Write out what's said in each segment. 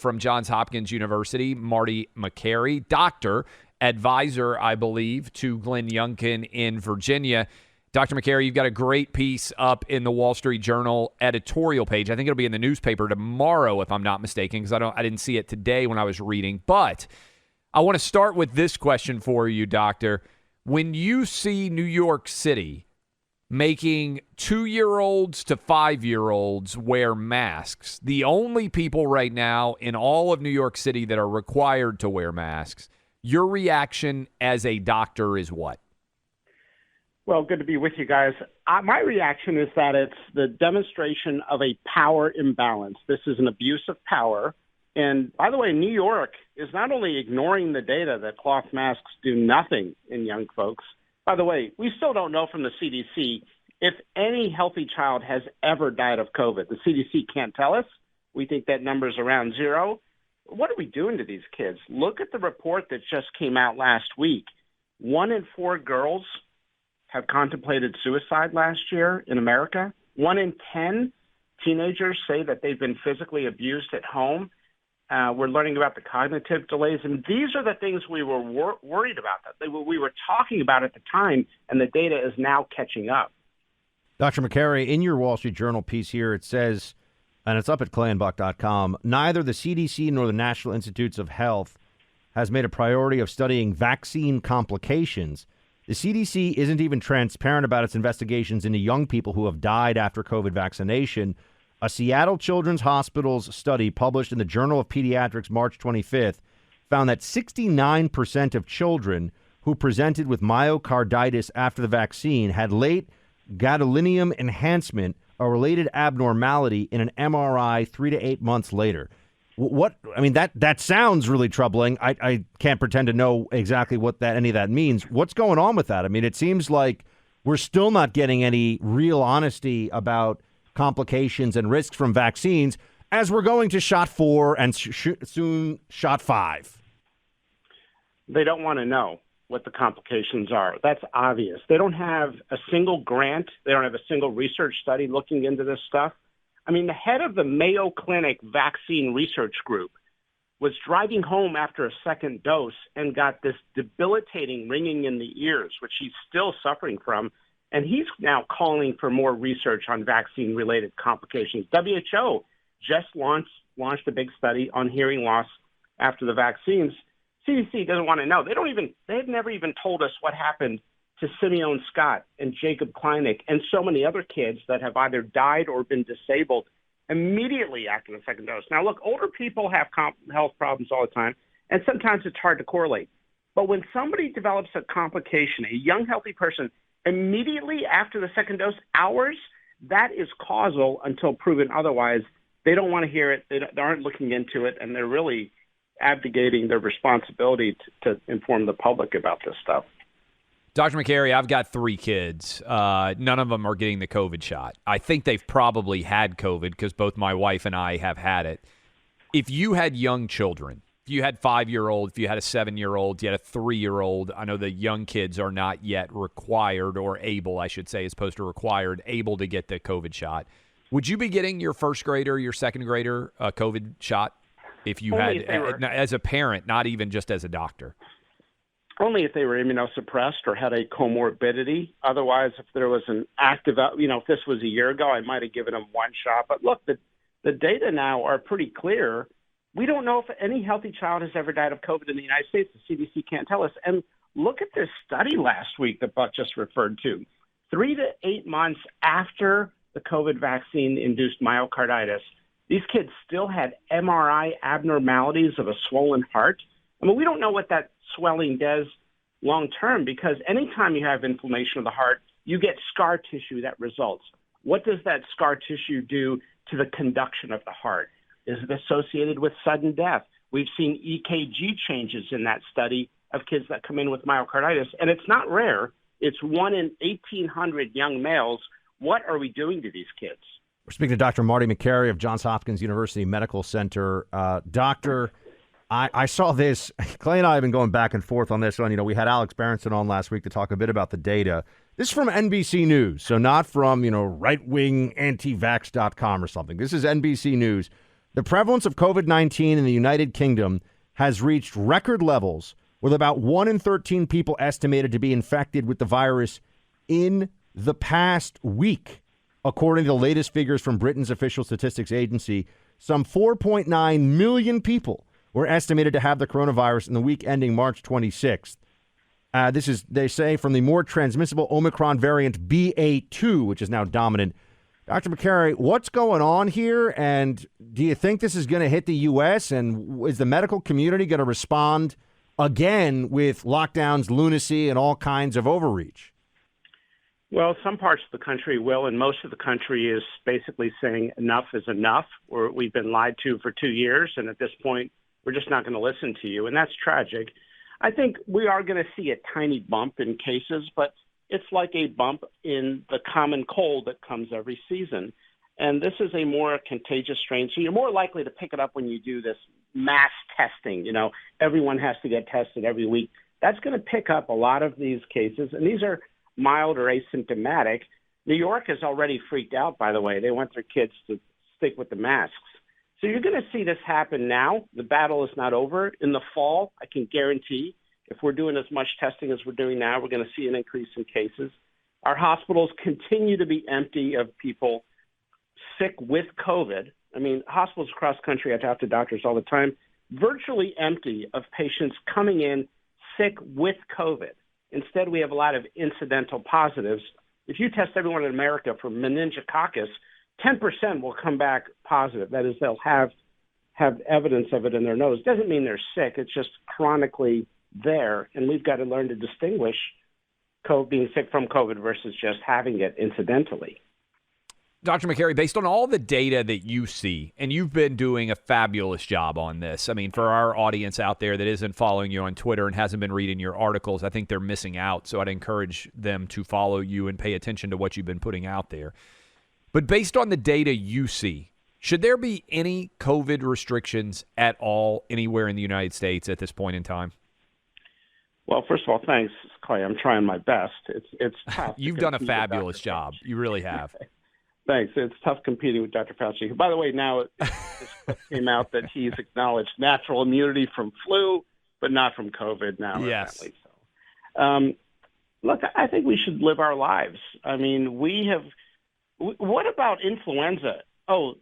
from Johns Hopkins University, Marty Makary, doctor, advisor, I believe, to Glenn Youngkin in Virginia. Dr. Makary, you've got a great piece up in the Wall Street Journal editorial page. I think it'll be in the newspaper tomorrow, if I'm not mistaken, because I didn't see it today when I was reading. But I want to start with this question for you, Doctor. When you see New York City making 2-year-olds to 5-year-olds wear masks, the only people right now in all of New York City that are required to wear masks, your reaction as a doctor is what? Well, good to be with you guys. My reaction is that it's the demonstration of a power imbalance. This is an abuse of power. And by the way, New York is not only ignoring the data that cloth masks do nothing in young folks. By the way, we still don't know from the CDC if any healthy child has ever died of COVID. The CDC can't tell us. We think that number's around 0. What are we doing to these kids? Look at the report that just came out last week. 1 in 4 girls have contemplated suicide last year in America. 1 in 10 teenagers say that they've been physically abused at home. We're learning about the cognitive delays, and these are the things we were worried about. That we were talking about at the time, and the data is now catching up. Dr. Makary, in your Wall Street Journal piece here, it says, and it's up at clayandbuck.com, neither the CDC nor the National Institutes of Health has made a priority of studying vaccine complications. The CDC isn't even transparent about its investigations into young people who have died after COVID vaccination. A Seattle Children's Hospital's study published in the Journal of Pediatrics March 25th found that 69% of children who presented with myocarditis after the vaccine had late gadolinium enhancement, a related abnormality in an MRI 3 to 8 months later. That sounds really troubling. I can't pretend to know exactly what any of that means. What's going on with that? I mean, it seems like we're still not getting any real honesty about complications and risks from vaccines as we're going to shot 4 and soon shot 5. They don't want to know what the complications are. That's obvious. They don't have a single grant. They don't have a single research study looking into this stuff. I mean, the head of the Mayo Clinic Vaccine Research Group was driving home after a second dose and got this debilitating ringing in the ears, which he's still suffering from. And he's now calling for more research on vaccine-related complications. WHO just launched a big study on hearing loss after the vaccines. CDC doesn't want to know. They've never even told us what happened to Simeon Scott and Jacob Kleinig and so many other kids that have either died or been disabled immediately after the second dose. Now, look, older people have health problems all the time, and sometimes it's hard to correlate. But when somebody develops a complication, a young, healthy person, immediately after the second dose, hours, that is causal until proven otherwise. They don't want to hear it. They aren't looking into it, and they're really abdicating their responsibility to inform the public about this stuff. Dr. Makary, I've got 3 kids. None of them are getting the COVID shot. I think they've probably had COVID because both my wife and I have had it. If you had young children, if you had 5-year-old, if you had a 7-year-old, you had a 3-year-old, I know the young kids are not yet required or able, I should say, as opposed to required, able to get the COVID shot. Would you be getting your first grader, your second grader a COVID shot if you had, as a parent, not even just as a doctor? Only if they were immunosuppressed or had a comorbidity. Otherwise, if there was an active, if this was a year ago, I might have given them 1 shot. But look, the data now are pretty clear. We don't know if any healthy child has ever died of COVID in the United States. The CDC can't tell us. And look at this study last week that Buck just referred to. 3 to 8 months after the COVID vaccine-induced myocarditis, these kids still had MRI abnormalities of a swollen heart. I mean, we don't know what that swelling does long-term because anytime you have inflammation of the heart, you get scar tissue that results. What does that scar tissue do to the conduction of the heart? Is it associated with sudden death? We've seen EKG changes in that study of kids that come in with myocarditis, and it's not rare. It's 1 in 1,800 young males. What are we doing to these kids? We're speaking to Dr. Marty Makary of Johns Hopkins University Medical Center. Doctor, I saw this. Clay and I have been going back and forth on this one. We had Alex Berenson on last week to talk a bit about the data. This is from NBC News, so not from, right-wing anti-vax.com or something. This is NBC News. The prevalence of COVID-19 in the United Kingdom has reached record levels, with about 1 in 13 people estimated to be infected with the virus in the past week. According to the latest figures from Britain's official statistics agency, some 4.9 million people were estimated to have the coronavirus in the week ending March 26th. This is, they say, from the more transmissible Omicron variant BA2, which is now dominant. Dr. Makary, what's going on here? And do you think this is going to hit the U.S.? And is the medical community going to respond again with lockdowns, lunacy, and all kinds of overreach? Well, some parts of the country will, and most of the country is basically saying enough is enough. We've been lied to for 2 years, and at this point, we're just not going to listen to you, and that's tragic. I think we are going to see a tiny bump in cases, but it's like a bump in the common cold that comes every season. And this is a more contagious strain, so you're more likely to pick it up when you do this mass testing. You know, everyone has to get tested every week. That's going to pick up a lot of these cases, and these are mild or asymptomatic. New York has already freaked out, by the way. They want their kids to stick with the masks. So you're going to see this happen now. The battle is not over. In the fall, I can guarantee, if we're doing as much testing as we're doing now, we're going to see an increase in cases. Our hospitals continue to be empty of people sick with COVID. I mean, hospitals across the country, I talk to doctors all the time, virtually empty of patients coming in sick with COVID. Instead, we have a lot of incidental positives. If you test everyone in America for meningococcus, 10% will come back positive. That is, they'll have evidence of it in their nose. Doesn't mean they're sick. It's just chronically there, and we've got to learn to distinguish being sick from COVID versus just having it incidentally. Dr. Makary, based on all the data that you see, and you've been doing a fabulous job on this. I mean, for our audience out there that isn't following you on Twitter and hasn't been reading your articles, I think they're missing out. So I'd encourage them to follow you and pay attention to what you've been putting out there. But based on the data you see, should there be any COVID restrictions at all anywhere in the United States at this point in time? Well, first of all, thanks, Clay. I'm trying my best. It's tough. You've done a fabulous job. You really have. Thanks. It's tough competing with Dr. Fauci. By the way, now this clip came out that he's acknowledged natural immunity from flu, but not from COVID now. Yes. So, look, I think we should live our lives. I mean, what about influenza? Oh,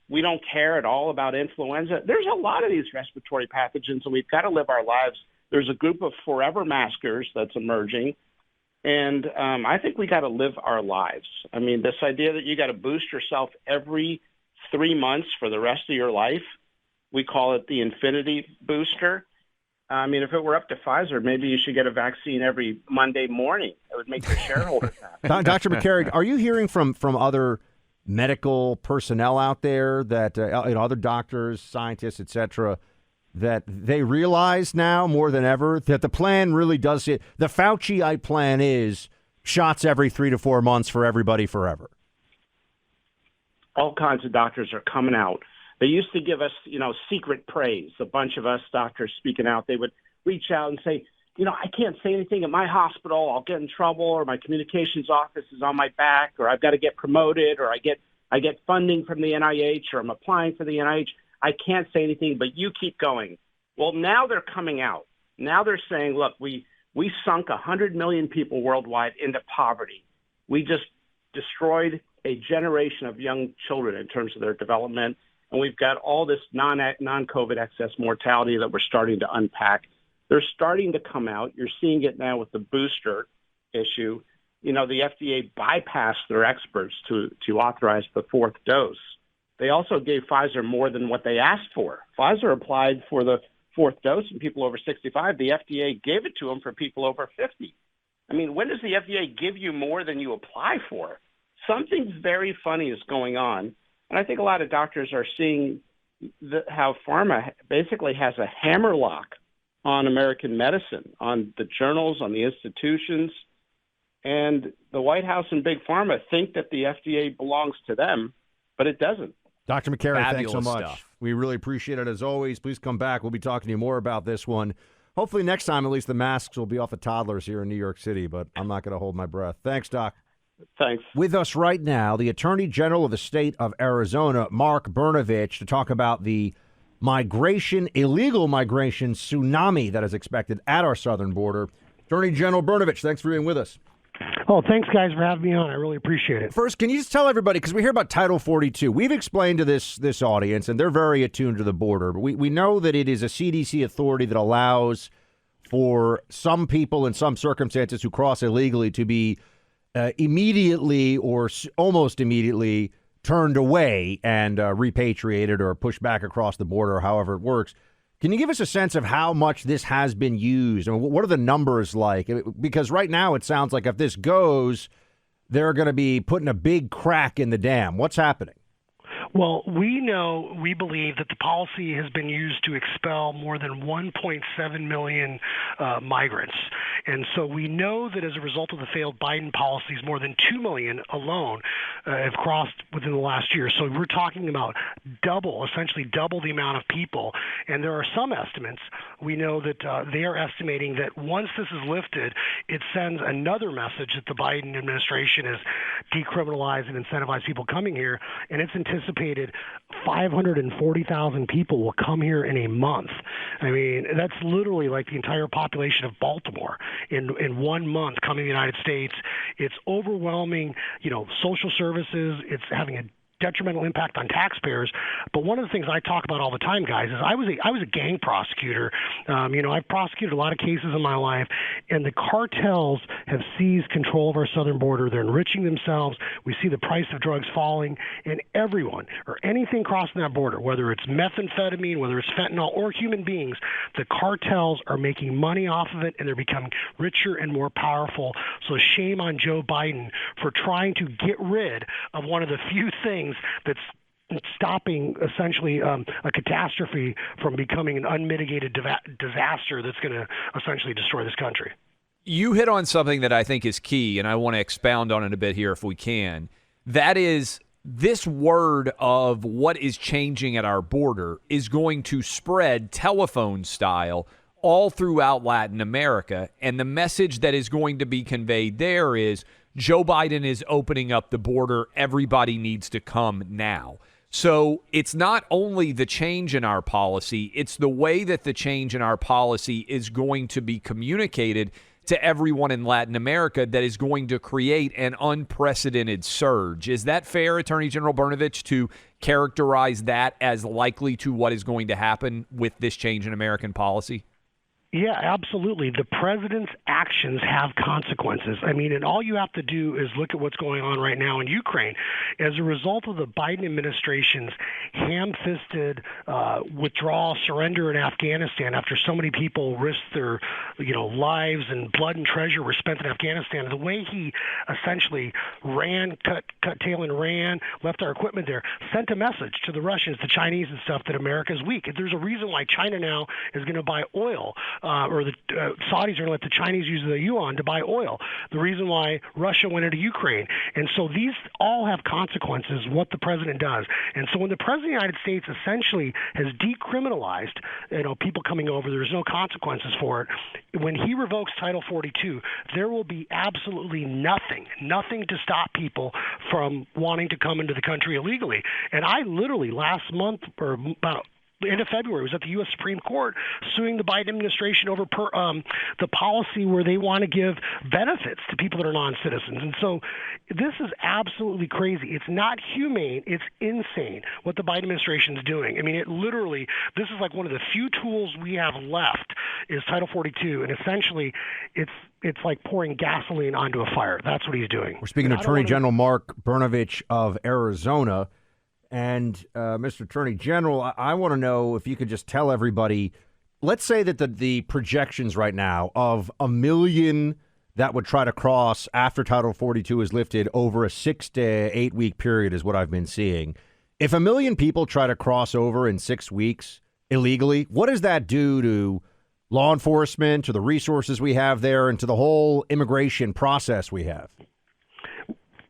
we don't care at all about influenza. There's a lot of these respiratory pathogens, and we've got to live our lives. There's a group of forever maskers that's emerging. And I think we got to live our lives. I mean, this idea that you got to boost yourself every 3 months for the rest of your life, we call it the infinity booster. I mean, if it were up to Pfizer, maybe you should get a vaccine every Monday morning. It would make your shareholders happy. Dr. Makary, are you hearing from other medical personnel out there that other doctors, scientists, et cetera, that they realize now more than ever that the plan really does it? The Fauci plan is shots every 3 to 4 months for everybody forever. All kinds of doctors are coming out. They used to give us, secret praise. A bunch of us doctors speaking out, they would reach out and say, I can't say anything at my hospital. I'll get in trouble, or my communications office is on my back, or I've got to get promoted, or I get funding from the NIH, or I'm applying for the NIH. I can't say anything, but you keep going. Well, now they're coming out. Now they're saying, look, we sunk 100 million people worldwide into poverty. We just destroyed a generation of young children in terms of their development, and we've got all this non-COVID excess mortality that we're starting to unpack. They're starting to come out. You're seeing it now with the booster issue. The FDA bypassed their experts to authorize the fourth dose. They also gave Pfizer more than what they asked for. Pfizer applied for the fourth dose in people over 65. The FDA gave it to them for people over 50. I mean, when does the FDA give you more than you apply for? Something very funny is going on. And I think a lot of doctors are seeing how pharma basically has a hammerlock on American medicine, on the journals, on the institutions. And the White House and Big Pharma think that the FDA belongs to them, but it doesn't. Dr. Makary, Fabulous thanks so much. stuff. We really appreciate it as always. Please come back. We'll be talking to you more about this one. Hopefully next time, at least the masks will be off the toddlers here in New York City, but I'm not going to hold my breath. Thanks, Doc. Thanks. With us right now, the Attorney General of the state of Arizona, Mark Brnovich, to talk about the illegal migration tsunami that is expected at our southern border. Attorney General Brnovich, thanks for being with us. Oh, thanks, guys, for having me on. I really appreciate it. First, can you just tell everybody, because we hear about Title 42. We've explained to this audience, and they're very attuned to the border, but we know that it is a CDC authority that allows for some people in some circumstances who cross illegally to be immediately or almost immediately turned away and repatriated or pushed back across the border, however it works. Can you give us a sense of how much this has been used? I mean, what are the numbers like? Because right now it sounds like if this goes, they're going to be putting a big crack in the dam. What's happening? Well, we believe that the policy has been used to expel more than 1.7 million migrants. And so we know that as a result of the failed Biden policies, more than 2 million alone have crossed within the last year. So we're talking about essentially double the amount of people. And there are some estimates. We know that they are estimating that once this is lifted, it sends another message that the Biden administration has decriminalized and incentivized people coming here. And it's anticipated 540,000 people will come here in a month. I mean, that's literally like the entire population of Baltimore in 1 month coming to the United States. It's overwhelming, social services. It's having a detrimental impact on taxpayers. But one of the things I talk about all the time, guys, is I was a gang prosecutor. I've prosecuted a lot of cases in my life, and the cartels have seized control of our southern border. They're enriching themselves. We see the price of drugs falling, and everyone or anything crossing that border, whether it's methamphetamine, whether it's fentanyl, or human beings, the cartels are making money off of it, and they're becoming richer and more powerful. So shame on Joe Biden for trying to get rid of one of the few things that's stopping essentially a catastrophe from becoming an unmitigated disaster that's going to essentially destroy this country. You hit on something that I think is key, and I want to expound on it a bit here if we can. That is, this word of what is changing at our border is going to spread telephone style all throughout Latin America. And the message that is going to be conveyed there is Joe Biden is opening up the border. Everybody needs to come now. So it's not only the change in our policy, it's the way that the change in our policy is going to be communicated to everyone in Latin America that is going to create an unprecedented surge. Is that fair, Attorney General Brnovich, to characterize that as likely to what is going to happen with this change in American policy? Yeah, absolutely. The president's actions have consequences. I mean, and all you have to do is look at what's going on right now in Ukraine. As a result of the Biden administration's ham-fisted withdrawal, surrender in Afghanistan, after so many people risked their, lives and blood and treasure were spent in Afghanistan, the way he essentially cut tail and ran, left our equipment there, sent a message to the Russians, the Chinese and stuff that America is weak. There's a reason why China now is going to buy oil. Or the Saudis are going to let the Chinese use the yuan to buy oil. The reason why Russia went into Ukraine. And so these all have consequences, what the president does. And so when the president of the United States essentially has decriminalized, people coming over, there's no consequences for it. When he revokes Title 42, there will be absolutely nothing to stop people from wanting to come into the country illegally. And I literally last month or about end of February was at the U.S. Supreme Court suing the Biden administration over the policy where they want to give benefits to people that are non-citizens. And so this is absolutely crazy. It's not humane. It's insane what the Biden administration is doing. I mean, this is like one of the few tools we have left is Title 42. And essentially, it's like pouring gasoline onto a fire. That's what he's doing. We're speaking to Attorney General Mark Brnovich of Arizona. And Mr. Attorney General, I want to know if you could just tell everybody, let's say that the projections right now of 1 million that would try to cross after Title 42 is lifted over a 6 to 8 week period is what I've been seeing. If 1 million people try to cross over in 6 weeks illegally, what does that do to law enforcement, to the resources we have there, and to the whole immigration process we have?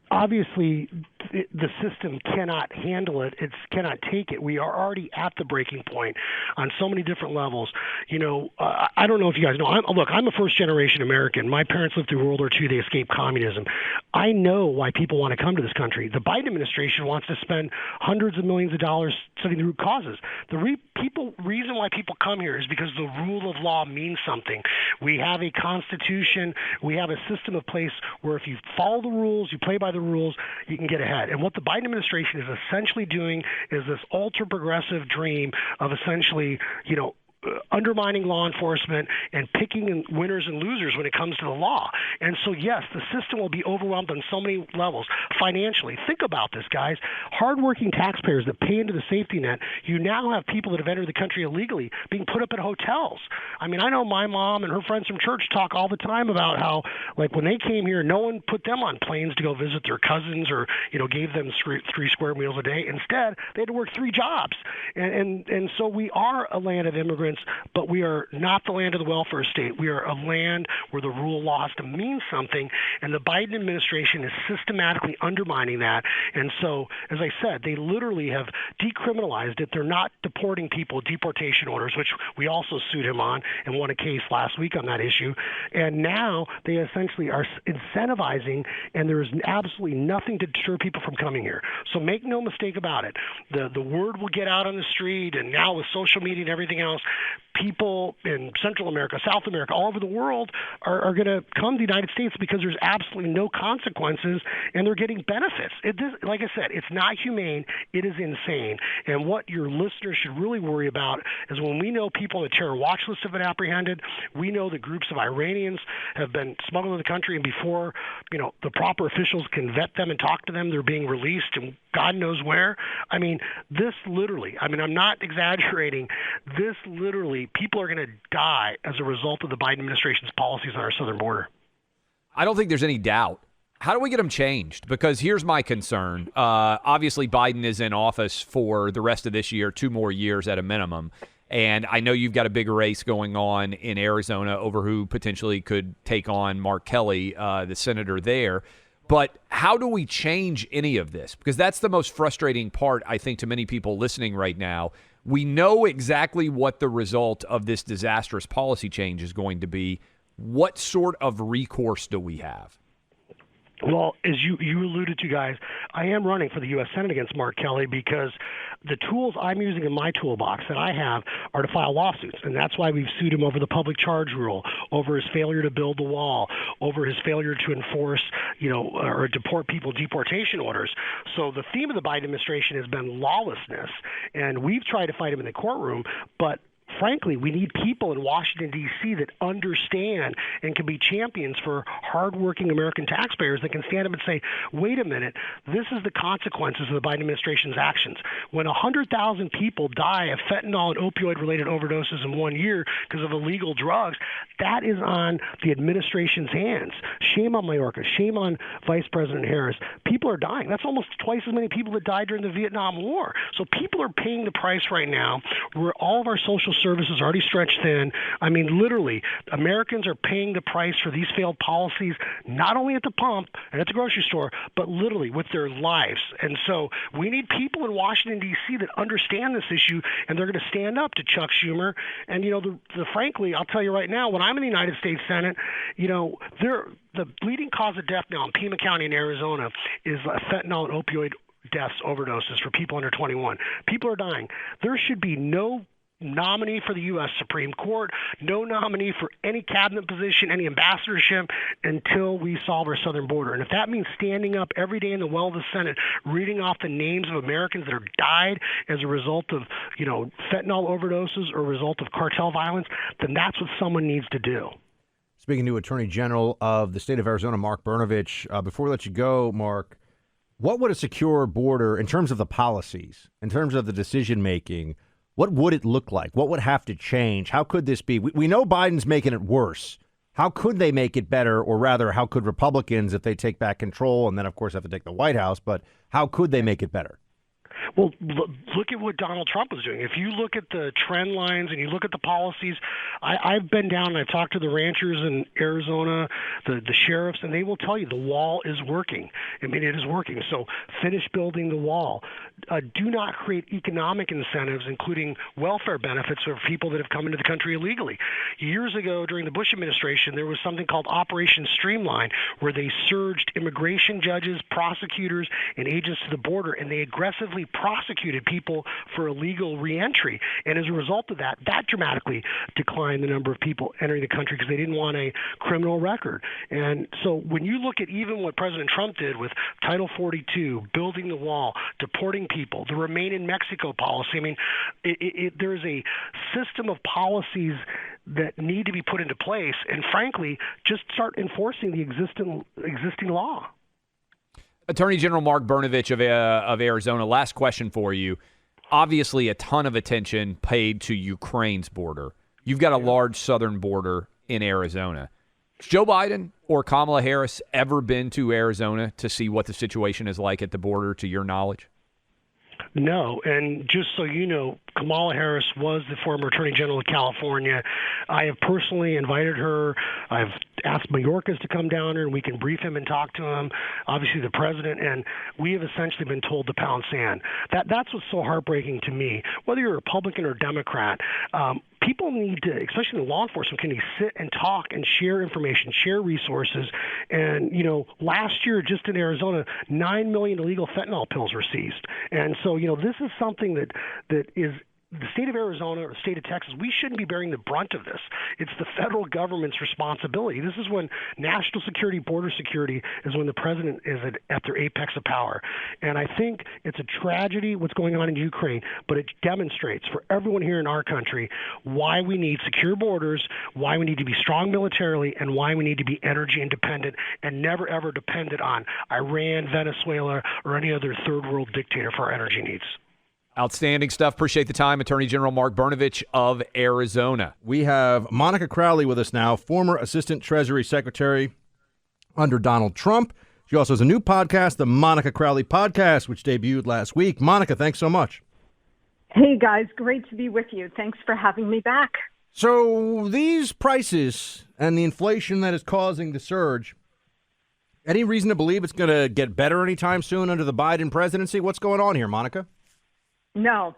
Obviously, the system cannot handle it. It cannot take it. We are already at the breaking point on so many different levels. I don't know if you guys know. I'm a first-generation American. My parents lived through World War II. They escaped communism. I know why people want to come to this country. The Biden administration wants to spend hundreds of millions of dollars studying the root causes. The reason why people come here is because the rule of law means something. We have a constitution. We have a system of place where if you follow the rules, you play by the rules, you can get ahead. And what the Biden administration is essentially doing is this ultra-progressive dream of essentially, undermining law enforcement and picking winners and losers when it comes to the law. And so, yes, the system will be overwhelmed on so many levels. Financially, think about this, guys. Hardworking taxpayers that pay into the safety net, you now have people that have entered the country illegally being put up at hotels. I mean, I know my mom and her friends from church talk all the time about how, like, when they came here, no one put them on planes to go visit their cousins or, gave them three square meals a day. Instead, they had to work 3 jobs. And so we are a land of immigrants, but we are not the land of the welfare state. We are a land where the rule of law has to mean something, and the Biden administration is systematically undermining that. And so, as I said, they literally have decriminalized it. They're not deporting people with deportation orders, which we also sued him on and won a case last week on that issue. And now they essentially are incentivizing, and there is absolutely nothing to deter people from coming here. So make no mistake about it. The word will get out on the street, and now with social media and everything else, people in Central America, South America, all over the world are going to come to the United States because there's absolutely no consequences, and they're getting benefits. Like I said, it's not humane. It is insane. And what your listeners should really worry about is when we know people on the terror watch list have been apprehended, we know that groups of Iranians have been smuggled into the country, and before the proper officials can vet them and talk to them, they're being released, and God knows where. I mean, this literally, I'm not exaggerating, this literally, people are going to die as a result of the Biden administration's policies on our southern border. I don't think there's any doubt. How do we get them changed? Because here's my concern. Obviously, Biden is in office for the rest of this year, 2 more years at a minimum. And I know you've got a big race going on in Arizona over who potentially could take on Mark Kelly, the senator there. But how do we change any of this? Because that's the most frustrating part, I think, to many people listening right now. We know exactly what the result of this disastrous policy change is going to be. What sort of recourse do we have? Well, as you alluded to, guys, I am running for the U.S. Senate against Mark Kelly because the tools I'm using in my toolbox that I have are to file lawsuits, and that's why we've sued him over the public charge rule, over his failure to build the wall, over his failure to enforce, or deport people deportation orders. So the theme of the Biden administration has been lawlessness, and we've tried to fight him in the courtroom, but frankly, we need people in Washington, D.C. that understand and can be champions for hardworking American taxpayers that can stand up and say, wait a minute, this is the consequences of the Biden administration's actions. When 100,000 people die of fentanyl and opioid-related overdoses in 1 year because of illegal drugs, that is on the administration's hands. Shame on Mayorkas. Shame on Vice President Harris. People are dying. That's almost twice as many people that died during the Vietnam War. So people are paying the price right now where all of our social services are already stretched thin. I mean, literally, Americans are paying the price for these failed policies, not only at the pump and at the grocery store, but literally with their lives. And so we need people in Washington, D.C. that understand this issue, and they're going to stand up to Chuck Schumer. And, frankly, I'll tell you right now, when I'm in the United States Senate, the leading cause of death now in Pima County in Arizona is fentanyl and opioid deaths, overdoses for people under 21. People are dying. There should be no nominee for the U.S. Supreme Court, no nominee for any cabinet position, any ambassadorship until we solve our southern border. And if that means standing up every day in the well of the Senate, reading off the names of Americans that have died as a result of, fentanyl overdoses or a result of cartel violence, then that's what someone needs to do. Speaking to Attorney General of the state of Arizona, Mark Brnovich, before we let you go, Mark, what would a secure border, in terms of the policies, in terms of the decision-making, what would it look like? What would have to change? How could this be? We know Biden's making it worse. How could they make it better? Or rather, how could Republicans, if they take back control and then, of course, have to take the White House, but how could they make it better? Well, look at what Donald Trump was doing. If you look at the trend lines and you look at the policies, I've been down and I've talked to the ranchers in Arizona, the sheriffs, and they will tell you the wall is working. I mean, it is working. So finish building the wall. Do not create economic incentives, including welfare benefits for people that have come into the country illegally. Years ago, during the Bush administration, there was something called Operation Streamline, where they surged immigration judges, prosecutors, and agents to the border, and they aggressively prosecuted people for illegal reentry. And as a result of that, that dramatically declined the number of people entering the country because they didn't want a criminal record. And so when you look at even what President Trump did with Title 42, building the wall, deporting people, the Remain in Mexico policy, I mean, there's a system of policies that need to be put into place, and frankly, just start enforcing the existing law. Attorney General Mark Brnovich of Arizona, last question for you. Obviously, a ton of attention paid to Ukraine's border. You've got a large southern border in Arizona. Has Joe Biden or Kamala Harris ever been to Arizona to see what the situation is like at the border, to your knowledge? No, and just so you know, Kamala Harris was the former Attorney General of California. I have personally invited her. I've asked Mayorkas to come down here, and we can brief him and talk to him, obviously the president, and we have essentially been told to pound sand. That's what's so heartbreaking to me. Whether you're a Republican or Democrat, people need to, especially in law enforcement, can sit and talk and share information, share resources. And, you know, last year, just in Arizona, 9 million illegal fentanyl pills were seized. And so, you know, this is something that is the state of Arizona or the state of Texas, we shouldn't be bearing the brunt of this. It's the federal government's responsibility. This is when national security, border security is when the president is at their apex of power. And I think it's a tragedy what's going on in Ukraine, but it demonstrates for everyone here in our country why we need secure borders, why we need to be strong militarily, and why we need to be energy independent and never, ever dependent on Iran, Venezuela, or any other third world dictator for our energy needs. Outstanding stuff. Appreciate the time. Attorney General Mark Brnovich of Arizona. We have Monica Crowley with us now, former Assistant Treasury Secretary under Donald Trump. She also has a new podcast, the Monica Crowley Podcast, which debuted last week. Monica, thanks so much. Hey, guys. Great to be with you. Thanks for having me back. So these prices and the inflation that is causing the surge, any reason to believe it's going to get better anytime soon under the Biden presidency? What's going on here, Monica? No.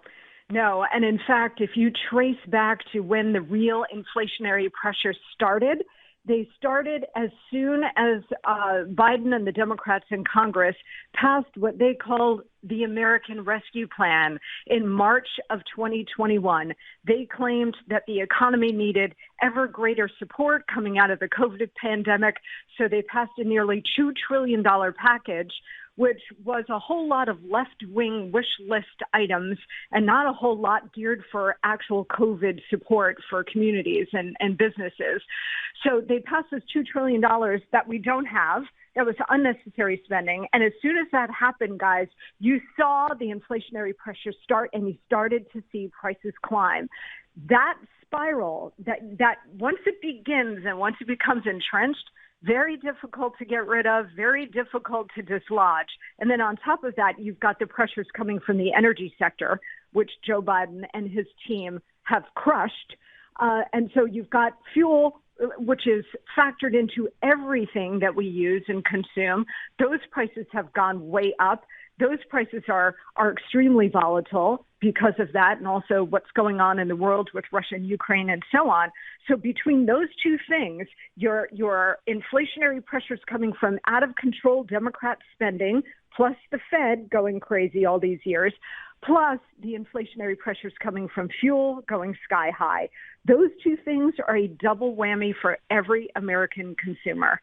And in fact, if you trace back to when the real inflationary pressure started, they started as soon as Biden and the Democrats in Congress passed what they called the American Rescue Plan in March of 2021. They claimed that the economy needed ever greater support coming out of the COVID pandemic, so they passed a nearly $2 trillion package, which was a whole lot of left-wing wish list items and not a whole lot geared for actual COVID support for communities and businesses. So they passed this $2 trillion that we don't have. That was unnecessary spending. And as soon as that happened, guys, you saw the inflationary pressure start and you started to see prices climb. That spiral, that once it begins and once it becomes entrenched, very difficult to get rid of, very difficult to dislodge. And then on top of that, you've got the pressures coming from the energy sector, which Joe Biden and his team have crushed. And so you've got fuel, which is factored into everything that we use and consume. Those prices have gone way up. Those prices are extremely volatile because of that, and also what's going on in the world with Russia and Ukraine and so on. So between those two things, your inflationary pressures coming from out of control Democrat spending, plus the Fed going crazy all these years, plus the inflationary pressures coming from fuel going sky high. Those two things are a double whammy for every American consumer.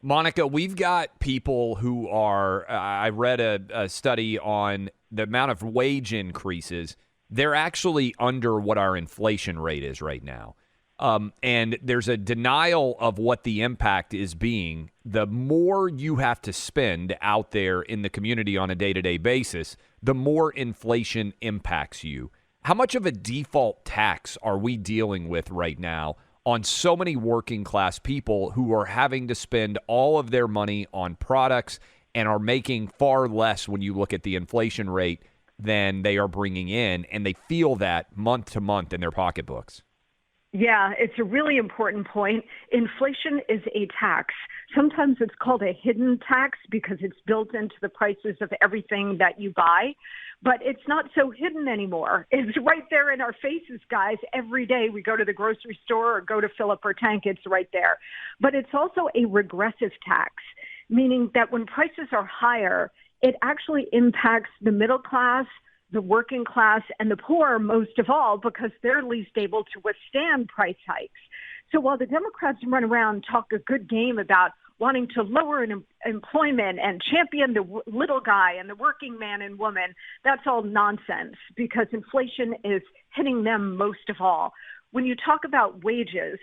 Monica, we've got people who are, I read a study on the amount of wage increases. They're actually under what our inflation rate is right now. And there's a denial of what the impact is being. The more you have to spend out there in the community on a day-to-day basis, the more inflation impacts you. How much of a default tax are we dealing with right now on so many working class people who are having to spend all of their money on products and are making far less when you look at the inflation rate than they are bringing in, and they feel that month to month in their pocketbooks. Yeah, it's a really important point. Inflation is a tax. Sometimes it's called a hidden tax because it's built into the prices of everything that you buy. But it's not so hidden anymore. It's right there in our faces, guys. Every day we go to the grocery store or go to fill up our tank, it's right there. But it's also a regressive tax, meaning that when prices are higher, it actually impacts the middle class, the working class, and the poor most of all, because they're least able to withstand price hikes. So while the Democrats run around and talk a good game about wanting to lower employment and champion the little guy and the working man and woman, that's all nonsense because inflation is hitting them most of all. When you talk about wages,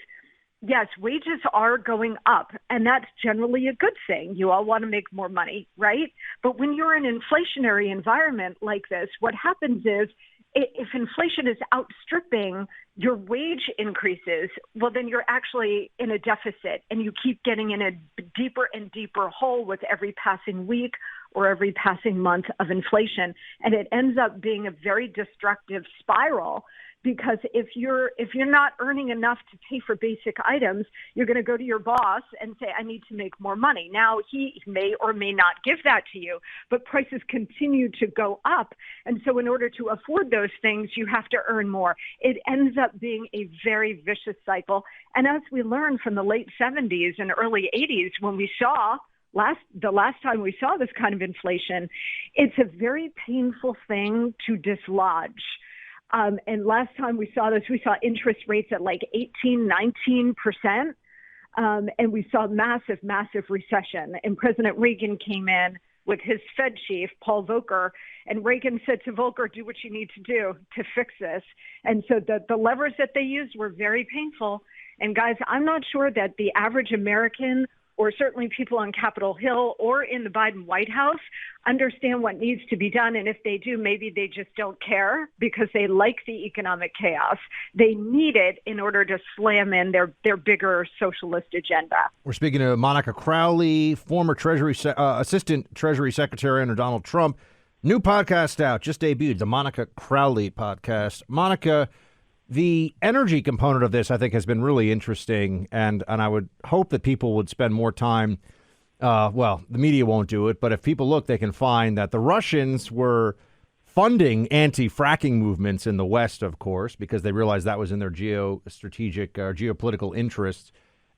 yes, wages are going up, and that's generally a good thing. You all want to make more money, right? But when you're in an inflationary environment like this, what happens is if inflation is outstripping your wage increases, well, then you're actually in a deficit, and you keep getting in a deeper and deeper hole with every passing week or every passing month of inflation. And it ends up being a very destructive spiral. Because if you're not earning enough to pay for basic items, you're going to go to your boss and say, I need to make more money. Now, he may or may not give that to you, but prices continue to go up. And so in order to afford those things, you have to earn more. It ends up being a very vicious cycle. And as we learned from the late 70s and early 80s, when we saw the last time we saw this kind of inflation, it's a very painful thing to dislodge. And last time we saw this, we saw interest rates at like 18, 19%. And we saw massive, massive recession. And President Reagan came in with his Fed chief, Paul Volcker. And Reagan said to Volcker, do what you need to do to fix this. And so the levers that they used were very painful. And guys, I'm not sure that the average American or certainly people on Capitol Hill or in the Biden White House understand what needs to be done. And if they do, maybe they just don't care because they like the economic chaos. They need it in order to slam in their bigger socialist agenda. We're speaking to Monica Crowley, former Assistant Treasury Secretary under Donald Trump. New podcast out, just debuted, the Monica Crowley podcast. Monica, the energy component of this, I think, has been really interesting, and I would hope that people would spend more time. The media won't do it, but if people look, they can find that the Russians were funding anti-fracking movements in the West, of course, because they realized that was in their geostrategic or geopolitical interests.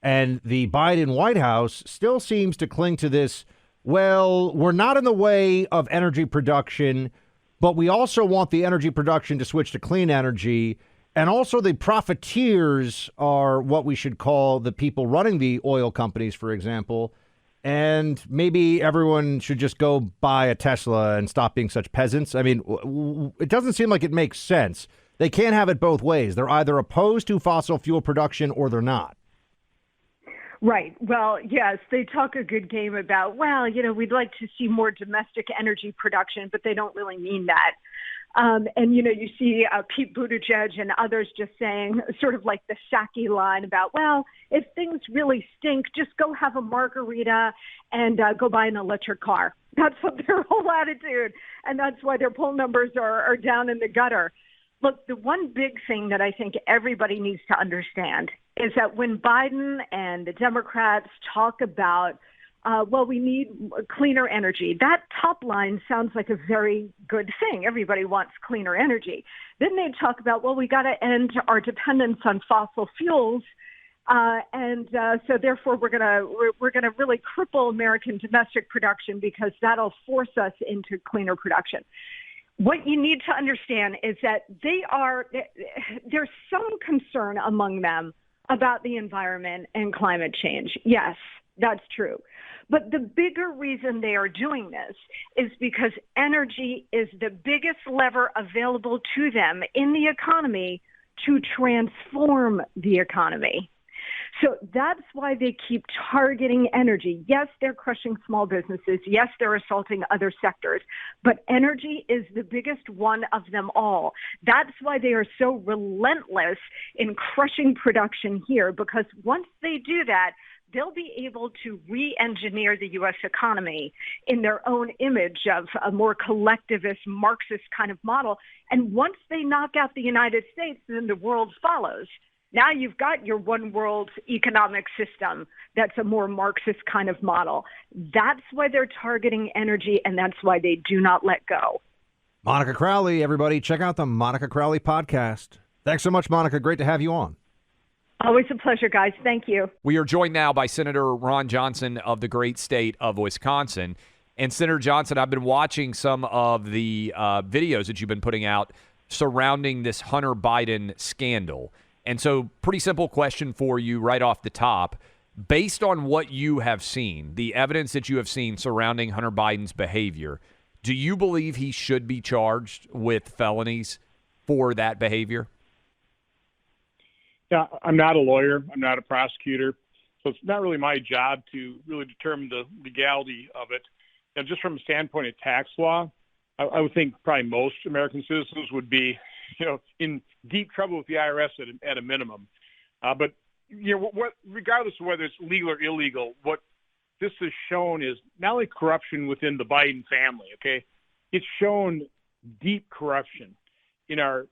And the Biden White House still seems to cling to this, well, we're not in the way of energy production, but we also want the energy production to switch to clean energy. And also the profiteers are what we should call the people running the oil companies, for example. And maybe everyone should just go buy a Tesla and stop being such peasants. I mean, it doesn't seem like it makes sense. They can't have it both ways. They're either opposed to fossil fuel production or they're not. Right. Well, yes, they talk a good game about, we'd like to see more domestic energy production, but they don't really mean that. You see Pete Buttigieg and others just saying sort of like the Psaki line about, if things really stink, just go have a margarita and go buy an electric car. That's what their whole attitude. And that's why their poll numbers are down in the gutter. Look, the one big thing that I think everybody needs to understand is that when Biden and the Democrats talk about we need cleaner energy. That top line sounds like a very good thing. Everybody wants cleaner energy. Then they talk about, we got to end our dependence on fossil fuels. So therefore we're going to really cripple American domestic production because that'll force us into cleaner production. What you need to understand is that there's some concern among them about the environment and climate change. Yes, that's true. But the bigger reason they are doing this is because energy is the biggest lever available to them in the economy to transform the economy. So that's why they keep targeting energy. Yes, they're crushing small businesses. Yes, they're assaulting other sectors. But energy is the biggest one of them all. That's why they are so relentless in crushing production here, because once they do that, they'll be able to re-engineer the U.S. economy in their own image of a more collectivist, Marxist kind of model. And once they knock out the United States, then the world follows. Now you've got your one world economic system that's a more Marxist kind of model. That's why they're targeting energy, and that's why they do not let go. Monica Crowley, everybody, check out the Monica Crowley podcast. Thanks so much, Monica. Great to have you on. Always a pleasure, guys. Thank you. We are joined now by Senator Ron Johnson of the great state of Wisconsin. And Senator Johnson, I've been watching some of the videos that you've been putting out surrounding this Hunter Biden scandal. And so pretty simple question for you right off the top. Based on what you have seen, the evidence that you have seen surrounding Hunter Biden's behavior, do you believe he should be charged with felonies for that behavior? Yeah, I'm not a lawyer. I'm not a prosecutor. So it's not really my job to really determine the legality of it. And just from a standpoint of tax law, I would think probably most American citizens would be, in deep trouble with the IRS at a minimum. But, regardless of whether it's legal or illegal, what this has shown is not only corruption within the Biden family, okay? It's shown deep corruption in our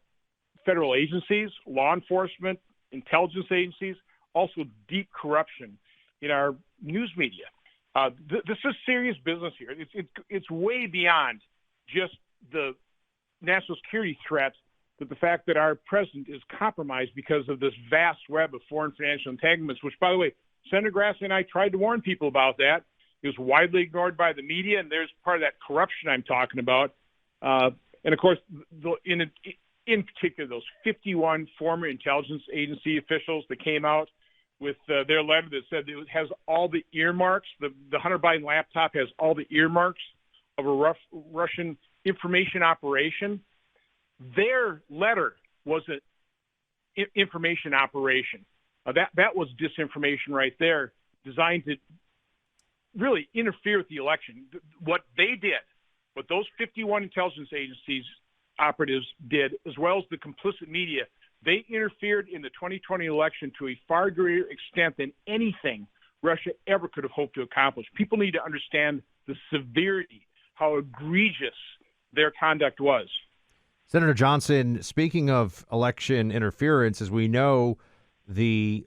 federal agencies, law enforcement, intelligence agencies, also deep corruption in our news media. This is serious business here. It's way beyond just the national security threat, but the fact that our president is compromised because of this vast web of foreign financial entanglements, which, by the way, Senator Grassley and I tried to warn people about that. It was widely ignored by the media, and there's part of that corruption I'm talking about. And, of course, in particular, those 51 former intelligence agency officials that came out with their letter that said it has all the earmarks. The Hunter Biden laptop has all the earmarks of a Russian information operation. Their letter was an information operation. That was disinformation right there, designed to really interfere with the election. What they did, what those 51 intelligence agencies operatives did, as well as the complicit media, they interfered in the 2020 election to a far greater extent than anything Russia ever could have hoped to accomplish. People need to understand the severity, how egregious their conduct was. Senator Johnson, speaking of election interference, as we know, the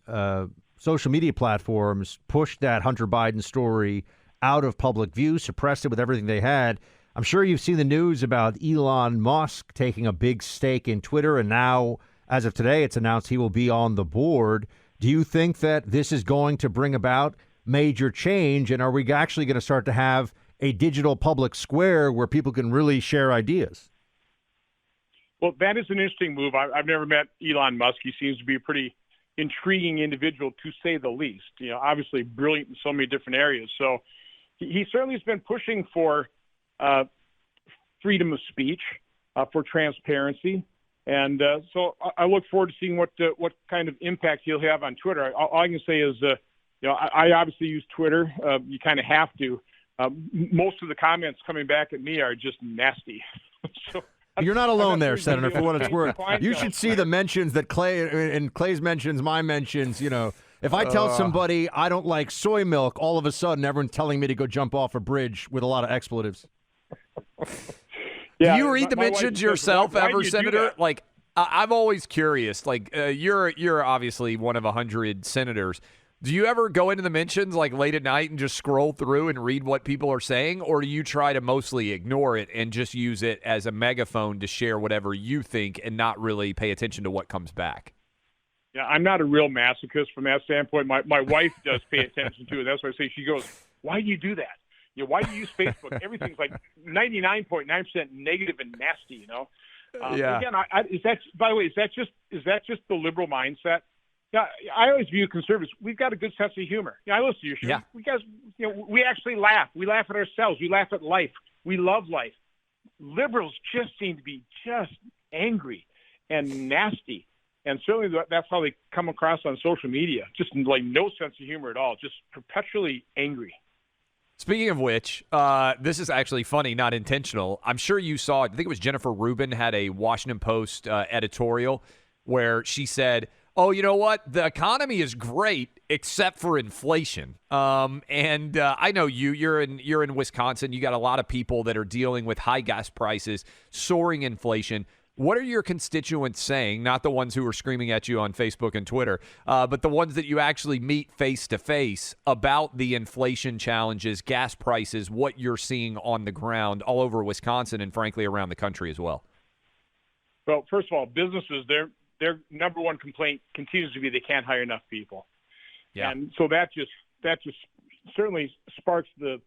social media platforms pushed that Hunter Biden story out of public view, suppressed it with everything they had. I'm sure you've seen the news about Elon Musk taking a big stake in Twitter, and now, as of today, it's announced he will be on the board. Do you think that this is going to bring about major change, and are we actually going to start to have a digital public square where people can really share ideas? Well, that is an interesting move. I've never met Elon Musk. He seems to be a pretty intriguing individual, to say the least. Obviously brilliant in so many different areas. So he certainly has been pushing for freedom of speech, for transparency. And so I look forward to seeing what kind of impact he'll have on Twitter. All I can say is, I obviously use Twitter. You kind of have to. Most of the comments coming back at me are just nasty. So you're not alone there, Senator, for what it's worth. You should see the mentions that Clay, and Clay's mentions, my mentions, If I tell somebody I don't like soy milk, all of a sudden everyone's telling me to go jump off a bridge with a lot of expletives. Yeah, do you read the mentions yourself ever, Senator? Like, I'm always curious. Like, you're obviously one of 100 senators. Do you ever go into the mentions like late at night and just scroll through and read what people are saying, or do you try to mostly ignore it and just use it as a megaphone to share whatever you think and not really pay attention to what comes back? Yeah, I'm not a real masochist from that standpoint. My wife does pay attention to it. That's why I say, she goes, "Why do you do that? Why do you use Facebook? Everything's like 99.9% negative and nasty." Yeah. Again, by the way, is that just the liberal mindset? Yeah, I always view conservatives. We've got a good sense of humor. I listen to your show. Yeah. We actually laugh. We laugh at ourselves. We laugh at life. We love life. Liberals just seem to be just angry and nasty. And certainly that's how they come across on social media. Just like no sense of humor at all. Just perpetually angry. Speaking of which, this is actually funny, not intentional. I'm sure you saw it. I think it was Jennifer Rubin had a Washington Post editorial where she said, Oh, you know what? The economy is great except for inflation. I know you're in Wisconsin. You got a lot of people that are dealing with high gas prices, soaring inflation. What are your constituents saying? Not the ones who are screaming at you on Facebook and Twitter, but the ones that you actually meet face to face about the inflation challenges, gas prices, what you're seeing on the ground all over Wisconsin and frankly around the country as well. Well, first of all, businesses, their number one complaint continues to be they can't hire enough people. Yeah. And so that just certainly sparks the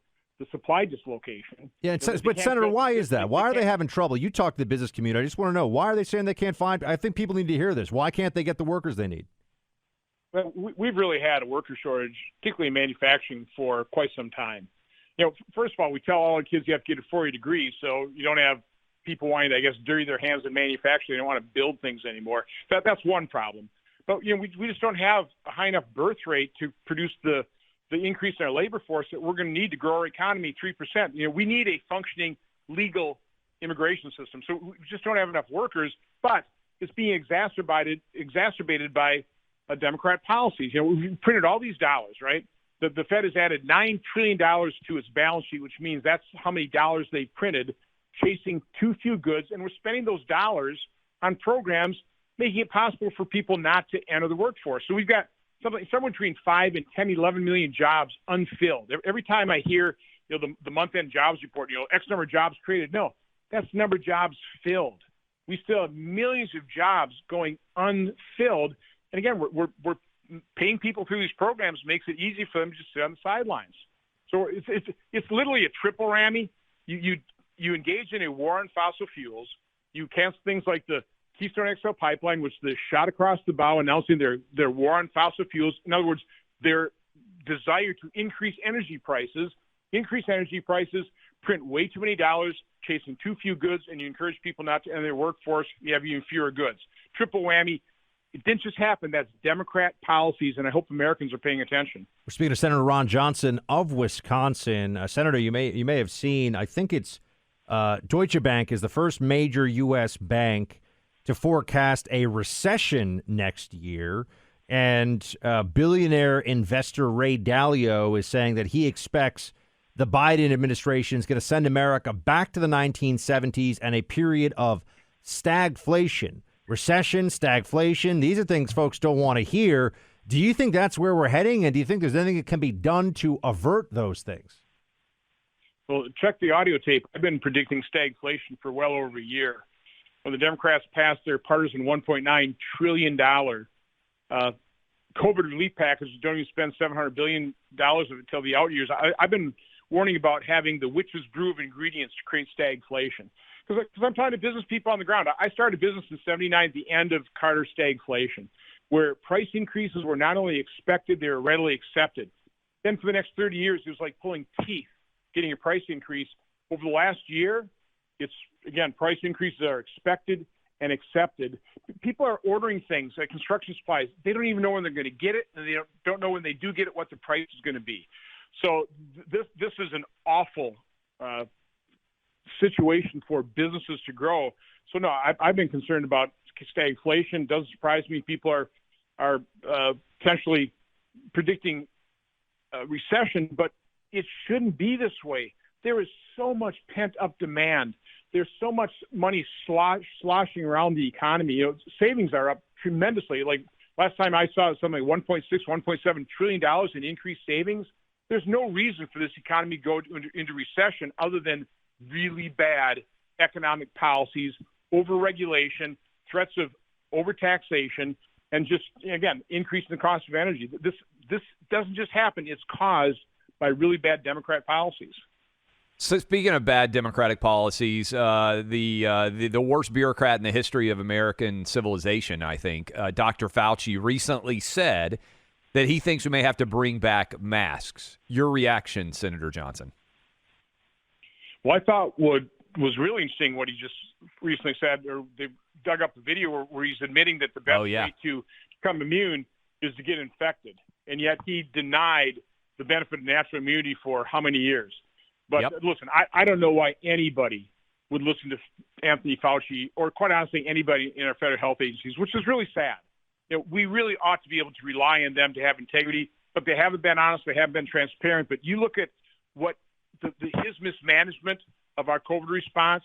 supply dislocation. Yeah, but Senator, why is that? Why are they having trouble? You talk to the business community. I just want to know, why are they saying they can't find? I think people need to hear this. Why can't they get the workers they need? Well, we've really had a worker shortage, particularly in manufacturing, for quite some time. First of all, we tell all the kids you have to get a 4-year degree, so you don't have people wanting to, I guess, dirty their hands in manufacturing. They don't want to build things anymore. That's one problem. But we just don't have a high enough birth rate to produce the increase in our labor force that we're going to need to grow our economy 3%. We need a functioning legal immigration system. So we just don't have enough workers, but it's being exacerbated by Democrat policies. We've printed all these dollars, right? The Fed has added $9 trillion to its balance sheet, which means that's how many dollars they've printed, chasing too few goods, and we're spending those dollars on programs making it possible for people not to enter the workforce. So we've got somewhere between 5 and 10, 11 million jobs unfilled. Every time I hear the month-end jobs report, X number of jobs created, no, that's the number of jobs filled. We still have millions of jobs going unfilled. And again, we're paying people through these programs makes it easy for them to sit on the sidelines. So it's literally a triple whammy. You engage in a war on fossil fuels. You cancel things like the Keystone XL pipeline, which they shot across the bow announcing their war on fossil fuels. In other words, their desire to increase energy prices, print way too many dollars, chasing too few goods, and you encourage people not to enter their workforce, you have even fewer goods. Triple whammy. It didn't just happen. That's Democrat policies, and I hope Americans are paying attention. We're speaking to Senator Ron Johnson of Wisconsin. Senator, you may have seen, I think it's Deutsche Bank is the first major U.S. bank to forecast a recession next year. And billionaire investor Ray Dalio is saying that he expects the Biden administration is going to send America back to the 1970s and a period of stagflation. Recession, stagflation, these are things folks don't want to hear. Do you think that's where we're heading? And do you think there's anything that can be done to avert those things? Well, check the audio tape. I've been predicting stagflation for well over a year. When the Democrats passed their partisan $1.9 trillion COVID relief package, don't even spend $700 billion of it until the out years. I've been warning about having the witch's brew of ingredients to create stagflation. Because I'm talking to business people on the ground. I started a business in '79 at the end of Carter's stagflation, where price increases were not only expected, they were readily accepted. Then for the next 30 years, it was like pulling teeth, getting a price increase. Over the last year, it's, again, price increases are expected and accepted. People are ordering things like construction supplies. They don't even know when they're going to get it, and they don't know when they do get it what the price is going to be. So this is an awful situation for businesses to grow. So no, I've been concerned about stagflation. Doesn't surprise me. People are potentially predicting a recession, but it shouldn't be this way. There is so much pent-up demand. There's so much money sloshing around the economy. Savings are up tremendously. Like last time I saw something like $1.7 trillion in increased savings. There's no reason for this economy to go into recession other than really bad economic policies, overregulation, threats of overtaxation, and just, again, increasing the cost of energy. This doesn't just happen. It's caused by really bad Democrat policies. So speaking of bad Democratic policies, the worst bureaucrat in the history of American civilization, I think, Dr. Fauci recently said that he thinks we may have to bring back masks. Your reaction, Senator Johnson? Well, I thought what was really interesting what he just recently said, or they dug up the video where he's admitting that the best way to become immune is to get infected. And yet he denied the benefit of natural immunity for how many years? But listen, I don't know why anybody would listen to Anthony Fauci or, quite honestly, anybody in our federal health agencies, which is really sad. we really ought to be able to rely on them to have integrity. But they haven't been honest. They haven't been transparent. But you look at what his mismanagement of our COVID response,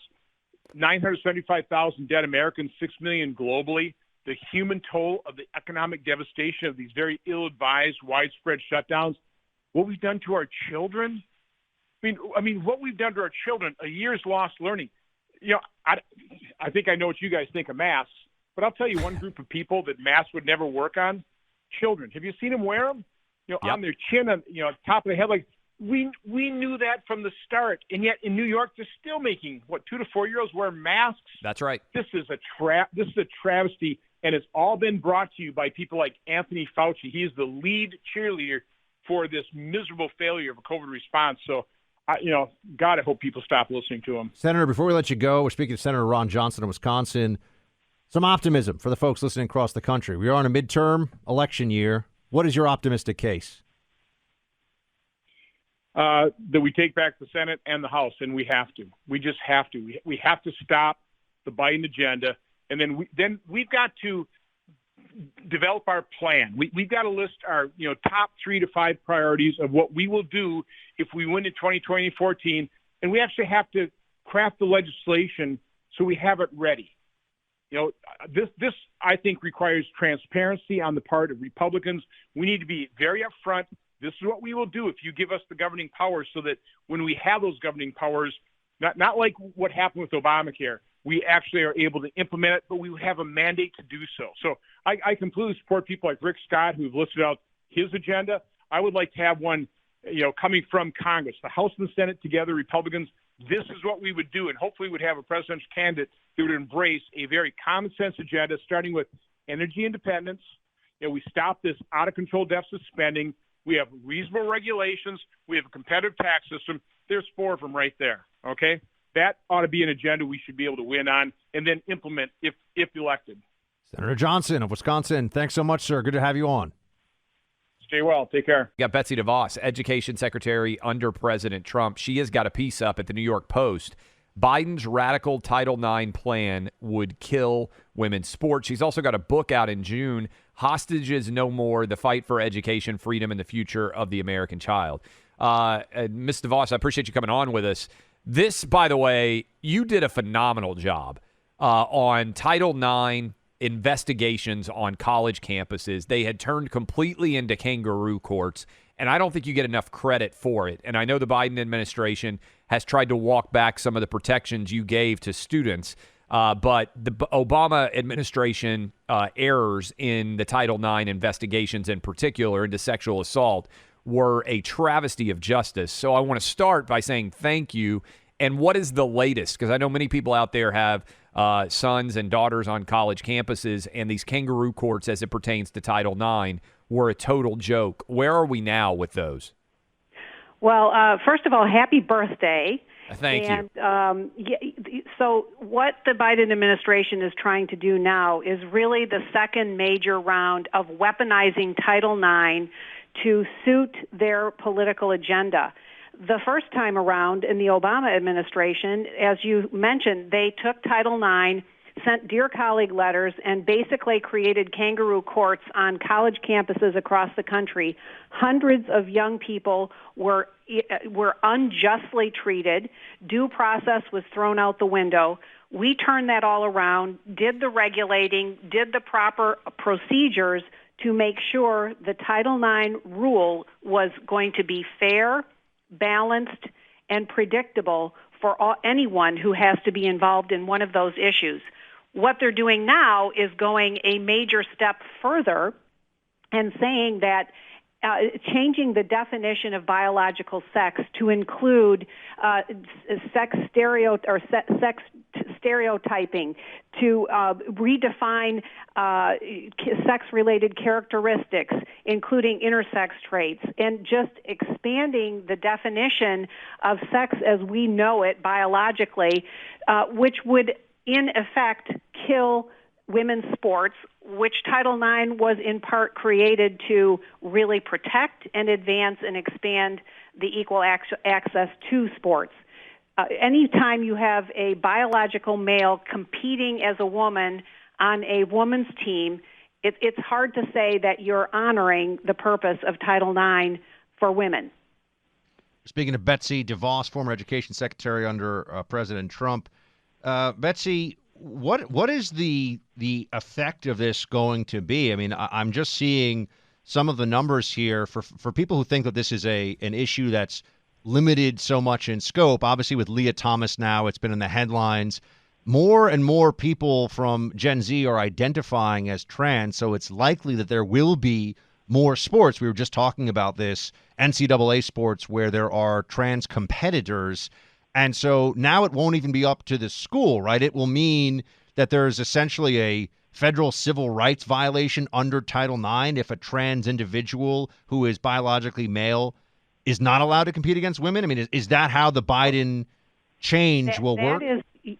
975,000 dead Americans, 6 million globally, the human toll of the economic devastation of these very ill-advised, widespread shutdowns, what we've done to our children. I mean, what we've done to our children, a year's lost learning. I think I know what you guys think of masks, but I'll tell you one group of people that masks would never work on: children. Have you seen them wear them? Yep. On their chin, on top of the head. Like we knew that from the start, and yet in New York they're still making 2 to 4 year olds wear masks. That's right. This is a This is a travesty, and it's all been brought to you by people like Anthony Fauci. He is the lead cheerleader for this miserable failure of a COVID response. So, God, I hope people stop listening to him. Senator, before we let you go, we're speaking to Senator Ron Johnson of Wisconsin. Some optimism for the folks listening across the country. We are in a midterm election year. What is your optimistic case? That we take back the Senate and the House, and we have to. We just have to. We have to stop the Biden agenda, and then we've got to develop our plan. We've got to list our top 3 to 5 priorities of what we will do if we win in 2014, and we actually have to craft the legislation so we have it ready. This I think requires transparency on the part of Republicans. We need to be very upfront. This is what we will do if you give us the governing powers, so that when we have those governing powers, not like what happened with Obamacare, we actually are able to implement it, but we have a mandate to do so. So I completely support people like Rick Scott, who've listed out his agenda. I would like to have one, coming from Congress, the House and the Senate together, Republicans. This is what we would do, and hopefully we'd have a presidential candidate that would embrace a very common sense agenda, starting with energy independence. We stop this out-of-control deficit spending. We have reasonable regulations. We have a competitive tax system. There's 4 of them right there, okay? That ought to be an agenda we should be able to win on and then implement if elected. Senator Johnson of Wisconsin, thanks so much, sir. Good to have you on. Stay well. Take care. We got Betsy DeVos, Education Secretary under President Trump. She has got a piece up at the New York Post. Biden's radical Title IX plan would kill women's sports. She's also got a book out in June, Hostages No More, The Fight for Education, Freedom, and the Future of the American Child. Ms. DeVos, I appreciate you coming on with us. This, by the way, you did a phenomenal job on Title IX investigations on college campuses. They had turned completely into kangaroo courts, and I don't think you get enough credit for it. And I know the Biden administration has tried to walk back some of the protections you gave to students, but the Obama administration errors in the Title IX investigations in particular into sexual assault were a travesty of justice. So I want to start by saying thank you. And what is the latest? Because I know many people out there have sons and daughters on college campuses, and these kangaroo courts as it pertains to Title IX were a total joke. Where are we now with those? Well, first of all, happy birthday. Thank you. So what the Biden administration is trying to do now is really the second major round of weaponizing Title IX to suit their political agenda. The first time around in the Obama administration, as you mentioned, they took Title IX, sent Dear Colleague letters, and basically created kangaroo courts on college campuses across the country. Hundreds of young people were unjustly treated. Due process was thrown out the window. We turned that all around, did the regulating, did the proper procedures to make sure the Title IX rule was going to be fair, balanced, and predictable for anyone who has to be involved in one of those issues. What they're doing now is going a major step further and saying that changing the definition of biological sex to include sex stereotyping, to redefine sex-related characteristics, including intersex traits, and just expanding the definition of sex as we know it biologically, which would, in effect, kill women's sports, which Title IX was in part created to really protect and advance and expand the equal access to sports. Anytime you have a biological male competing as a woman on a woman's team, It's hard to say that you're honoring the purpose of Title IX for women. Speaking of Betsy DeVos, former education secretary under President Trump, Betsy, what is the effect of this going to be? I mean, I'm just seeing some of the numbers here for people who think that this is an issue that's limited so much in scope. Obviously, with Leah Thomas now, it's been in the headlines. More and more people from Gen Z are identifying as trans, so it's likely that there will be more sports. We were just talking about this, NCAA sports, where there are trans competitors. And so now it won't even be up to the school, right? It will mean that there's essentially a federal civil rights violation under Title IX if a trans individual who is biologically male is not allowed to compete against women. I mean, is that how the Biden change will work?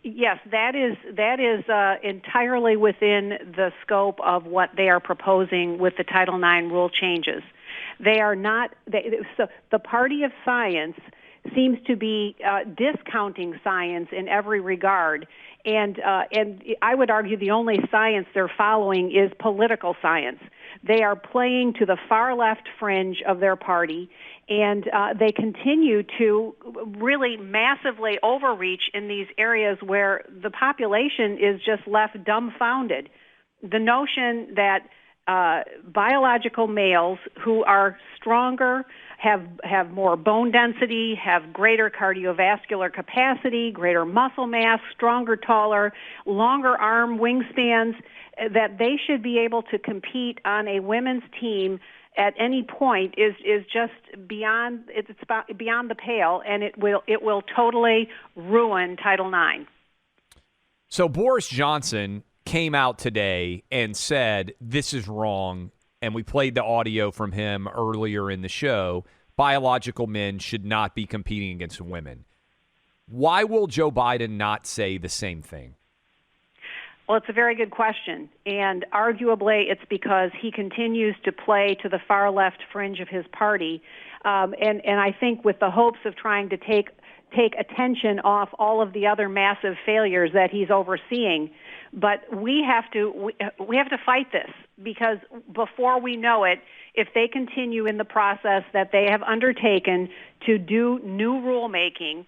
Yes, that is entirely within the scope of what they are proposing with the Title IX rule changes. They are not. So the party of science seems to be discounting science in every regard, and I would argue the only science they're following is political science. They are playing to the far left fringe of their party, and they continue to really massively overreach in these areas where the population is just left dumbfounded. The notion that biological males who are stronger, have more bone density, have greater cardiovascular capacity, greater muscle mass, stronger, taller, longer arm wingspans, that they should be able to compete on a women's team at any point is just beyond the pale, and it will totally ruin Title IX. So Boris Johnson came out today and said this is wrong, and we played the audio from him earlier in the show. Biological men should not be competing against women. Why will Joe Biden not say the same thing? Well, it's a very good question, and arguably it's because he continues to play to the far left fringe of his party, and I think with the hopes of trying to take attention off all of the other massive failures that he's overseeing. But we have to fight this, because before we know it, if they continue in the process that they have undertaken to do new rulemaking,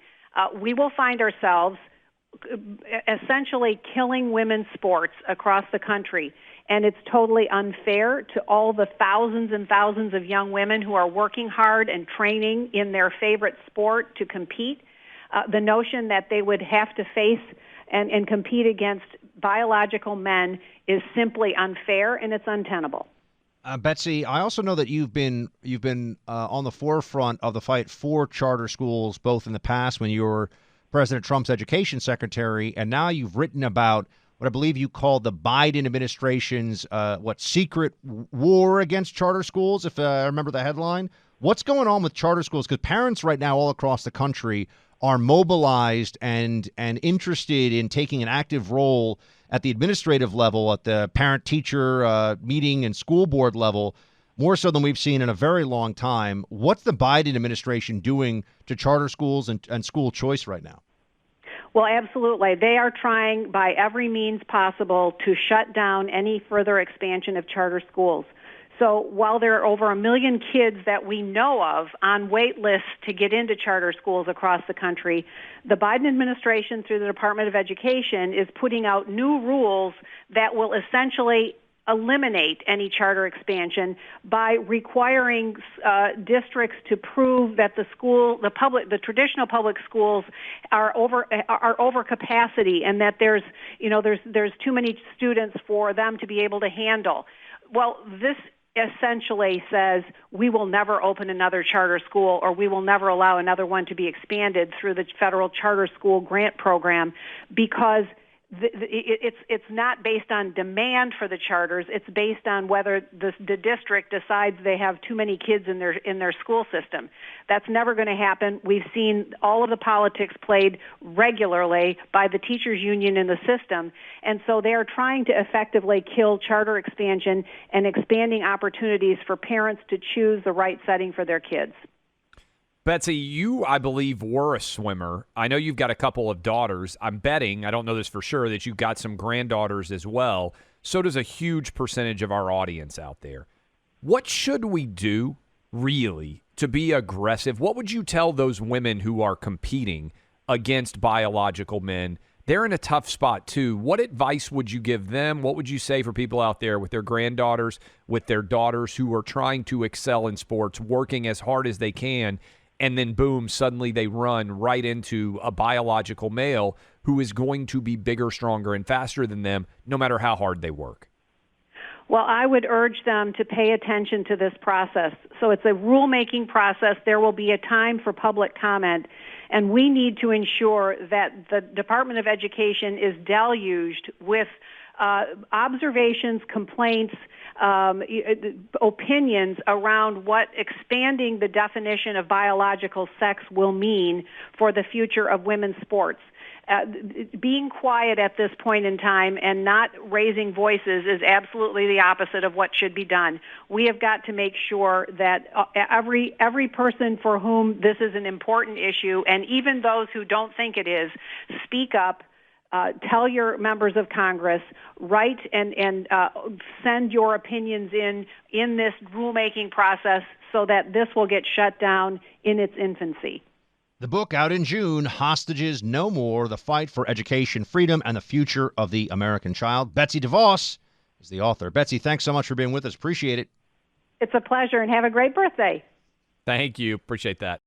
we will find ourselves essentially killing women's sports across the country. And it's totally unfair to all the thousands and thousands of young women who are working hard and training in their favorite sport to compete. The notion that they would have to face and compete against biological men is simply unfair, and it's untenable. Betsy, I also know that you've been on the forefront of the fight for charter schools, both in the past when you were President Trump's education secretary, and now you've written about what I believe you called the Biden administration's secret war against charter schools, if I remember the headline. What's going on with charter schools? Because parents right now all across the country are mobilized and interested in taking an active role at the administrative level, at the parent-teacher meeting and school board level, more so than we've seen in a very long time. What's the Biden administration doing to charter schools and school choice right now? Well, absolutely. They are trying by every means possible to shut down any further expansion of charter schools. So while there are over 1 million kids that we know of on wait lists to get into charter schools across the country, the Biden administration, through the Department of Education, is putting out new rules that will essentially eliminate any charter expansion by requiring districts to prove that the traditional public schools are over capacity, and that there's too many students for them to be able to handle. Well, this essentially says we will never open another charter school, or we will never allow another one to be expanded through the federal charter school grant program, because it's not based on demand for the charters. It's based on whether the district decides they have too many kids in their school system. That's never going to happen. We've seen all of the politics played regularly by the teachers union in the system, and so they are trying to effectively kill charter expansion and expanding opportunities for parents to choose the right setting for their kids. Betsy, you, I believe, were a swimmer. I know you've got a couple of daughters. I'm betting, I don't know this for sure, that you've got some granddaughters as well. So does a huge percentage of our audience out there. What should we do, really, to be aggressive? What would you tell those women who are competing against biological men? They're in a tough spot, too. What advice would you give them? What would you say for people out there with their granddaughters, with their daughters who are trying to excel in sports, working as hard as they can, and then, boom, suddenly they run right into a biological male who is going to be bigger, stronger, and faster than them, no matter how hard they work? Well, I would urge them to pay attention to this process. So it's a rulemaking process. There will be a time for public comment, and we need to ensure that the Department of Education is deluged with observations, complaints, opinions around what expanding the definition of biological sex will mean for the future of women's sports. Being quiet at this point in time and not raising voices is absolutely the opposite of what should be done. We have got to make sure that every person for whom this is an important issue, and even those who don't think it is, speak up. Tell your members of Congress, write and send your opinions in this rulemaking process so that this will get shut down in its infancy. The book out in June, Hostages No More, The Fight for Education, Freedom, and the Future of the American Child. Betsy DeVos is the author. Betsy, thanks so much for being with us. Appreciate it. It's a pleasure, and have a great birthday. Thank you. Appreciate that.